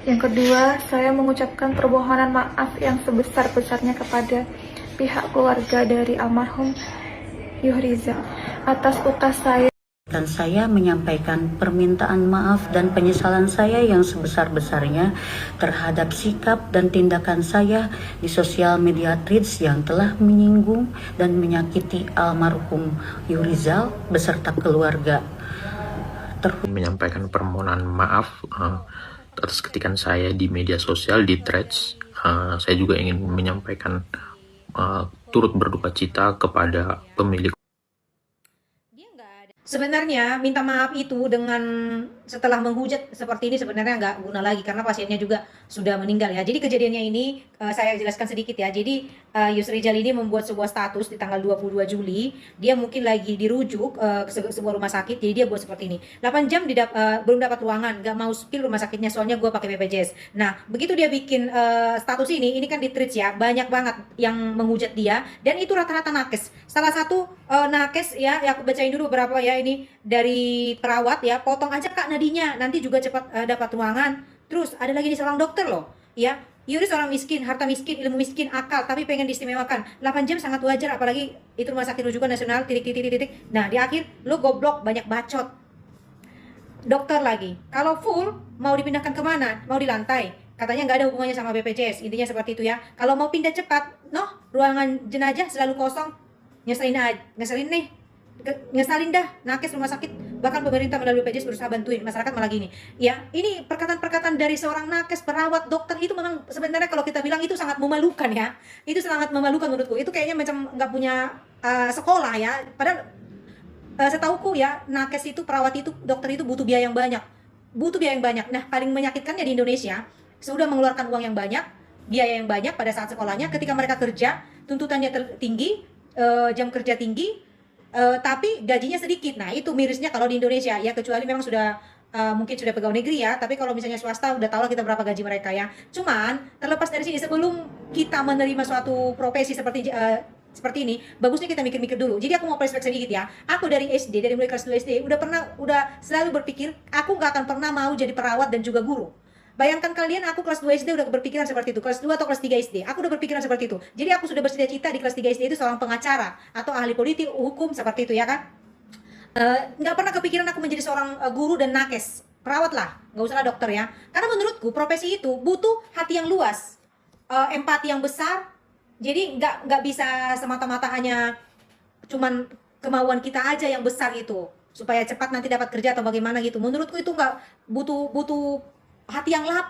Yang kedua, saya mengucapkan permohonan maaf yang sebesar-besarnya kepada pihak keluarga dari almarhum Yuhrizal atas utas saya. Dan saya menyampaikan permintaan maaf dan penyesalan saya yang sebesar-besarnya terhadap sikap dan tindakan saya di sosial media Threads yang telah menyinggung dan menyakiti almarhum Yuhrizal beserta keluarga. Menyampaikan permohonan maaf atas ketikan saya di media sosial di Threads. Saya juga ingin menyampaikan turut berduka cita kepada pemilik. Sebenarnya minta maaf itu dengan setelah menghujat seperti ini sebenarnya nggak guna lagi karena pasiennya juga sudah meninggal ya. Jadi kejadiannya ini saya jelaskan sedikit ya. Jadi Yusrizal ini membuat sebuah status di tanggal 22 Juli. Dia mungkin lagi dirujuk ke sebuah rumah sakit. Jadi dia buat seperti ini. 8 jam belum dapat ruangan, nggak mau spill rumah sakitnya soalnya gue pakai BPJS. Nah begitu dia bikin status ini kan di Threads ya, banyak banget yang menghujat dia dan itu rata-rata nakes. Salah satu nakes ya aku bacain dulu berapa ya ini dari perawat ya, potong aja kak nadinya nanti juga cepat dapat ruangan. Terus ada lagi di seorang dokter loh ya, Yuri seorang miskin, harta miskin, ilmu miskin, akal tapi pengen diistimewakan. 8 jam sangat wajar apalagi itu rumah sakit rujukan nasional titik. Nah di akhir lu goblok banyak bacot. Dokter lagi kalau full mau dipindahkan kemana, mau di lantai katanya nggak ada hubungannya sama BPJS, intinya seperti itu ya. Kalau mau pindah cepat ruangan jenazah selalu kosong, ngeselin nih, ngesalin dah nakes rumah sakit, bahkan pemerintah melalui BPJS berusaha bantuin masyarakat malah gini ya. Ini perkataan-perkataan dari seorang nakes, perawat, dokter itu memang sebenarnya kalau kita bilang itu sangat memalukan ya, itu sangat memalukan menurutku. Itu kayaknya macam nggak punya sekolah ya, padahal setauku ya nakes itu, perawat itu, dokter itu butuh biaya yang banyak, Nah paling menyakitkannya di Indonesia sudah mengeluarkan uang yang banyak, biaya yang banyak pada saat sekolahnya, ketika mereka kerja tuntutannya tinggi, jam kerja tinggi, tapi gajinya sedikit. Nah itu mirisnya kalau di Indonesia ya, kecuali memang sudah mungkin sudah pegawai negeri ya, tapi kalau misalnya swasta udah tau lah kita berapa gaji mereka ya. Cuman terlepas dari sini, sebelum kita menerima suatu profesi seperti ini, bagusnya kita mikir-mikir dulu. Jadi aku mau flashback sedikit ya. Aku dari SD, dari mulai kelas 2 SD udah selalu berpikir aku nggak akan pernah mau jadi perawat dan juga guru. Bayangkan kalian, aku kelas 2 SD udah berpikiran seperti itu. Kelas 2 atau kelas 3 SD, aku udah berpikiran seperti itu. Jadi aku sudah bercita-cita di kelas 3 SD itu seorang pengacara atau ahli politik, hukum, seperti itu ya kan. Nggak pernah kepikiran aku menjadi seorang guru dan nakes. Perawat lah, nggak usah dokter ya. Karena menurutku profesi itu butuh hati yang luas, empati yang besar. Jadi nggak bisa semata-mata hanya cuman kemauan kita aja yang besar itu supaya cepat nanti dapat kerja atau bagaimana gitu. Menurutku itu nggak butuh hati yang lapang.